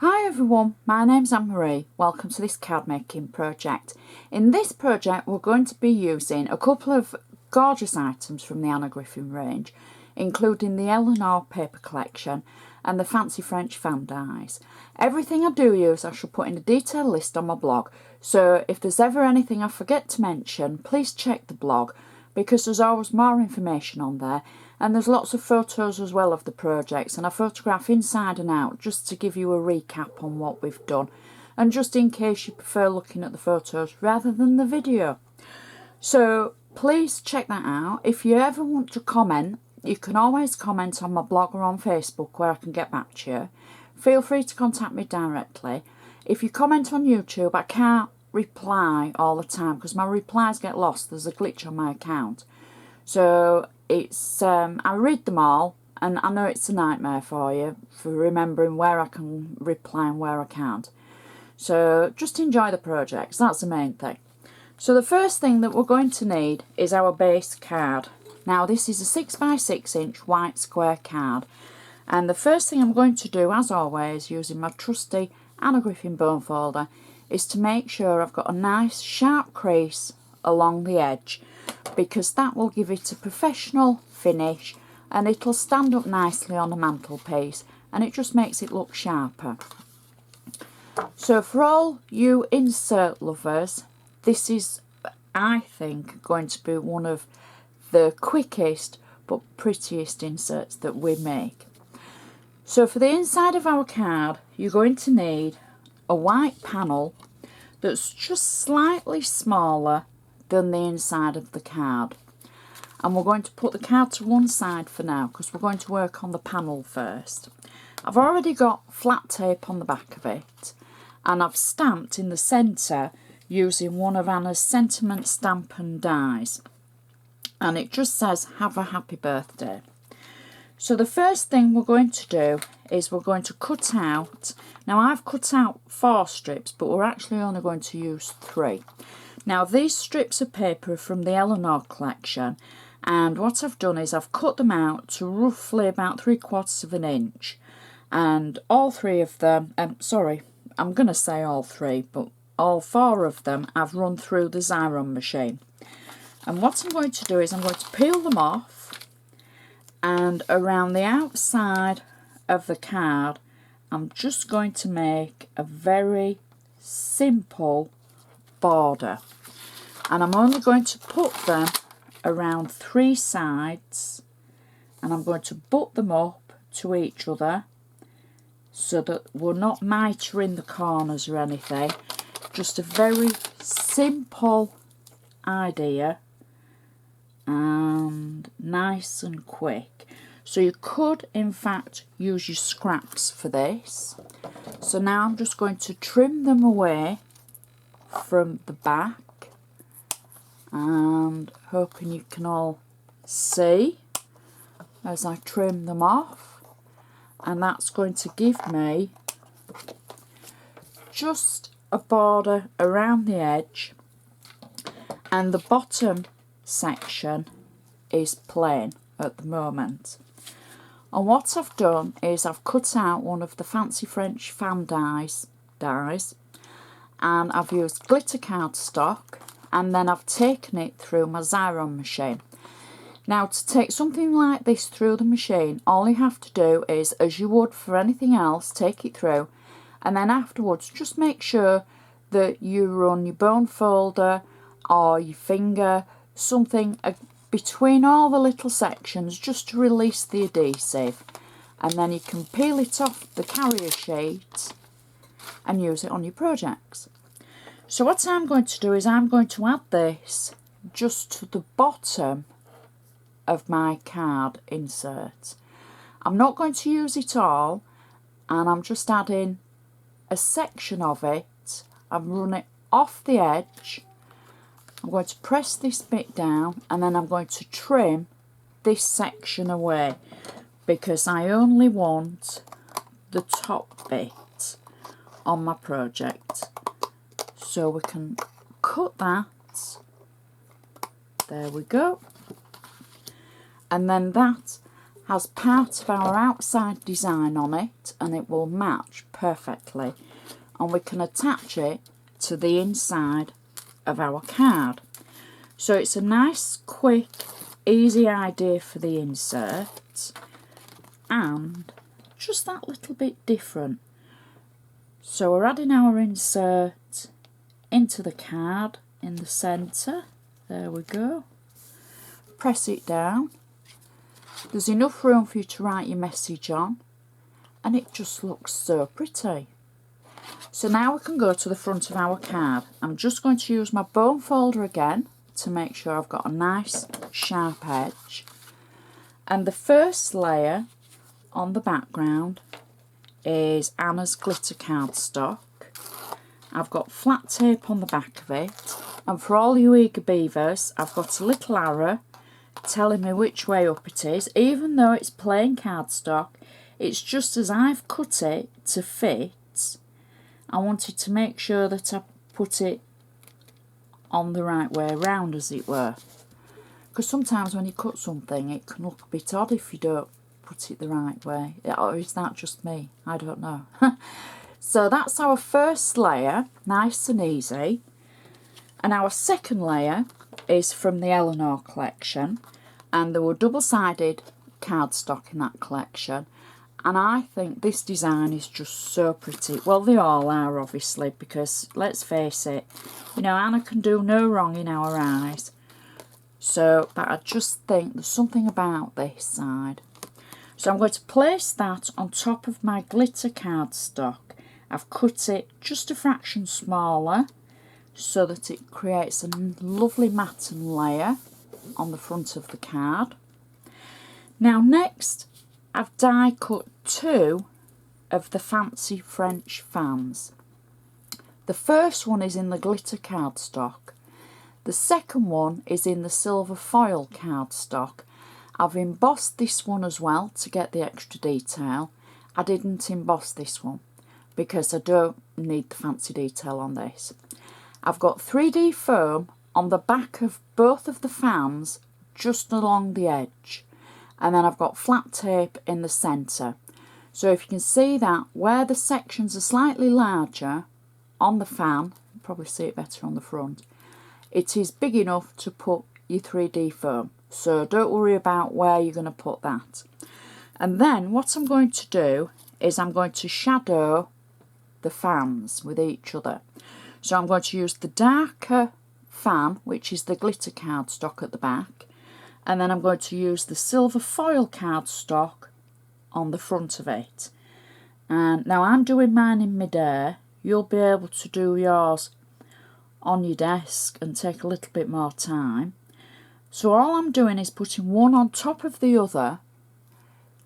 Hi everyone, my name's Anne-Marie. Welcome to this card making project. In this project we're going to be using a couple of gorgeous items from the Griffin range, including the Eleanor paper collection and the fancy French fan dies. Everything I do use I shall put in a detailed list on my blog, so if there's ever anything I forget to mention, please check the blog because there's always more information on there. And there's lots of photos as well of the projects, and I photograph inside and out just to give you a recap on what we've done, and just in case you prefer looking at the photos rather than the video. So please check that out. If you ever want to comment, you can always comment on my blog or on Facebook where I can get back to you. Feel free to contact me directly. If you comment on YouTube, I can't reply all the time because my replies get lost. There's a glitch on my account. So it's I read them all, and I know it's a nightmare for you for remembering where I can reply and where I can't. So just enjoy the projects, that's the main thing. So the first thing that we're going to need is our base card. Now this is a 6x6 inch white square card, and the first thing I'm going to do, as always, using my trusty Griffin bone folder, is to make sure I've got a nice sharp crease along the edge, because that will give it a professional finish and it'll stand up nicely on the mantelpiece and it just makes it look sharper. So for all you insert lovers, this is, I think, going to be one of the quickest but prettiest inserts that we make. So for the inside of our card, you're going to need a white panel that's just slightly smaller than the inside of the card, and we're going to put the card to one side for now because we're going to work on the panel first. I've already got flat tape on the back of it, and I've stamped in the centre using one of Anna's sentiment stamp and dies, and it just says have a happy birthday. So the first thing we're going to do is we're going to cut out, now I've cut out 4 strips, but we're actually only going to use 3. Now these strips of paper are from the Eleanor collection, and what I've done is I've cut them out to roughly about 3/4 of an inch, and all 3 of them, sorry, I'm going to say all 3, but all 4 of them I've run through the Xyron machine. And what I'm going to do is I'm going to peel them off, and around the outside of the card I'm just going to make a very simple border, and I'm only going to put them around 3 sides, and I'm going to butt them up to each other so that we're not mitering the corners or anything. Just a very simple idea and nice and quick. So you could in fact use your scraps for this. So now I'm just going to trim them away from the back, and hoping you can all see as I trim them off, and that's going to give me just a border around the edge, and the bottom section is plain at the moment. And what I've done is I've cut out one of the fancy French fan dies, and I've used glitter cardstock, and then I've taken it through my Xyron machine. Now to take something like this through the machine, all you have to do is, as you would for anything else, take it through, and then afterwards just make sure that you run your bone folder or your finger, something between all the little sections just to release the adhesive, and then you can peel it off the carrier sheet and use it on your projects. So what I'm going to do is I'm going to add this just to the bottom of my card insert. I'm not going to use it all, and I'm just adding a section of it. I've run it off the edge. I'm going to press this bit down, and then I'm going to trim this section away because I only want the top bit on my project. So we can cut that, there we go, and then that has part of our outside design on it, and it will match perfectly, and we can attach it to the inside of our card. So it's a nice, quick, easy idea for the insert, and just that little bit different. So we're adding our insert into the card in the centre. There we go. Press it down. There's enough room for you to write your message on, and it just looks so pretty. So now we can go to the front of our card. I'm just going to use my bone folder again to make sure I've got a nice sharp edge. And the first layer on the background is Anna's glitter cardstock. I've got flat tape on the back of it, and for all you eager beavers, I've got a little arrow telling me which way up it is. Even though it's plain cardstock, it's just as I've cut it to fit. I wanted to make sure that I put it on the right way around, as it were, because sometimes when you cut something it can look a bit odd if you don't put it the right way. Or is that just me? I don't know. So that's our first layer, nice and easy. And our second layer is from the Eleanor collection, and there were double-sided cardstock in that collection, and I think this design is just so pretty. Well, they all are, obviously, because let's face it, you know, Anna can do no wrong in our eyes. So, but I just think there's something about this side. So I'm going to place that on top of my glitter cardstock. I've cut it just a fraction smaller so that it creates a lovely matten layer on the front of the card. Now next, I've die cut 2 of the fancy French fans. The first one is in the glitter cardstock. The second one is in the silver foil cardstock. I've embossed this one as well to get the extra detail. I didn't emboss this one because I don't need the fancy detail on this. I've got 3D foam on the back of both of the fans just along the edge, and then I've got flat tape in the centre. So if you can see that where the sections are slightly larger on the fan, you probably see it better on the front, it is big enough to put your 3D foam. So don't worry about where you're going to put that. And then what I'm going to do is I'm going to shadow the fans with each other. So I'm going to use the darker fan, which is the glitter cardstock at the back, and then I'm going to use the silver foil cardstock on the front of it. And now I'm doing mine in mid-air. You'll be able to do yours on your desk and take a little bit more time. So all I'm doing is putting one on top of the other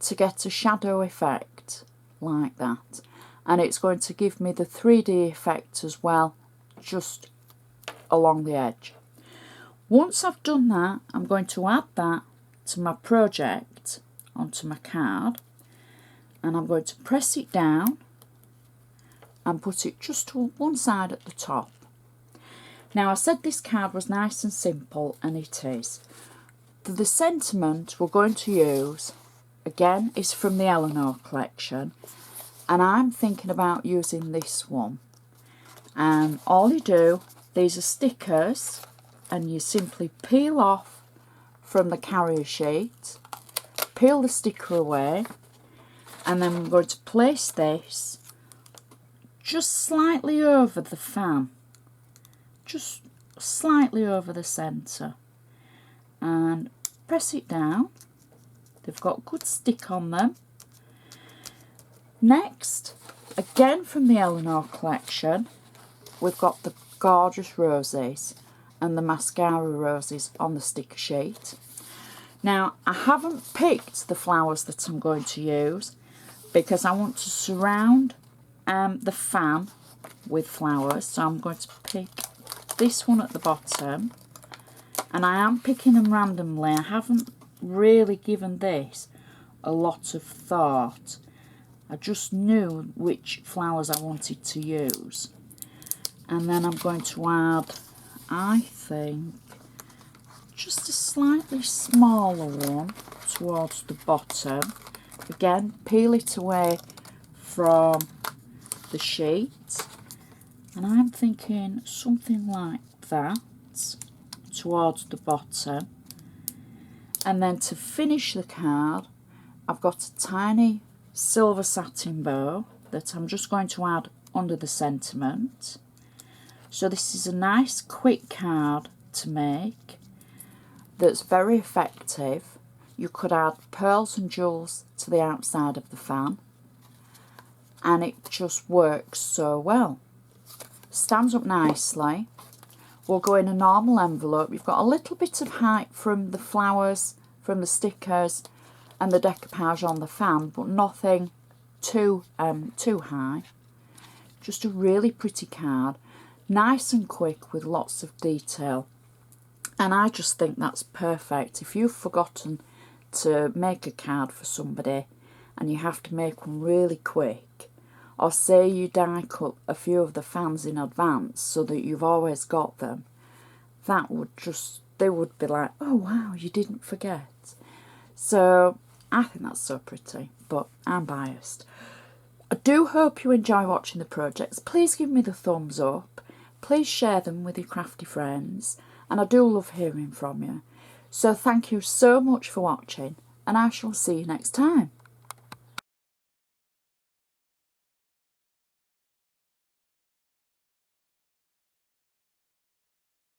to get a shadow effect like that. And it's going to give me the 3D effect as well, just along the edge. Once I've done that, I'm going to add that to my project onto my card, and I'm going to press it down and put it just to one side at the top. Now, I said this card was nice and simple, and it is. The sentiment we're going to use, again, is from the Eleanor collection, and I'm thinking about using this one. And all you do, these are stickers, and you simply peel off from the carrier sheet, peel the sticker away, and then I'm going to place this just slightly over the fan. Just slightly over the centre, and press it down. They've got good stick on them. Next, again from the Eleanor collection, we've got the gorgeous roses and the mascara roses on the sticker sheet. Now, I haven't picked the flowers that I'm going to use because I want to surround the fan with flowers, so I'm going to pick this one at the bottom, and I am picking them randomly. I haven't really given this a lot of thought. I just knew which flowers I wanted to use. And then I'm going to add, I think, just a slightly smaller one towards the bottom. Again, peel it away from the sheet, and I'm thinking something like that towards the bottom. And then to finish the card, I've got a tiny silver satin bow that I'm just going to add under the sentiment. So this is a nice quick card to make that's very effective. You could add pearls and jewels to the outside of the fan, and it just works so well. Stands up nicely. We'll go in a normal envelope. You've got a little bit of height from the flowers, from the stickers and the decoupage on the fan, but nothing too high. Just a really pretty card, nice and quick with lots of detail. And I just think that's perfect. If you've forgotten to make a card for somebody and you have to make one really quick, or say you die cut a few of the fans in advance so that you've always got them, that would just, they would be like, oh wow, you didn't forget. So I think that's so pretty, but I'm biased. I do hope you enjoy watching the projects. Please give me the thumbs up. Please share them with your crafty friends, and I do love hearing from you. So thank you so much for watching, and I shall see you next time.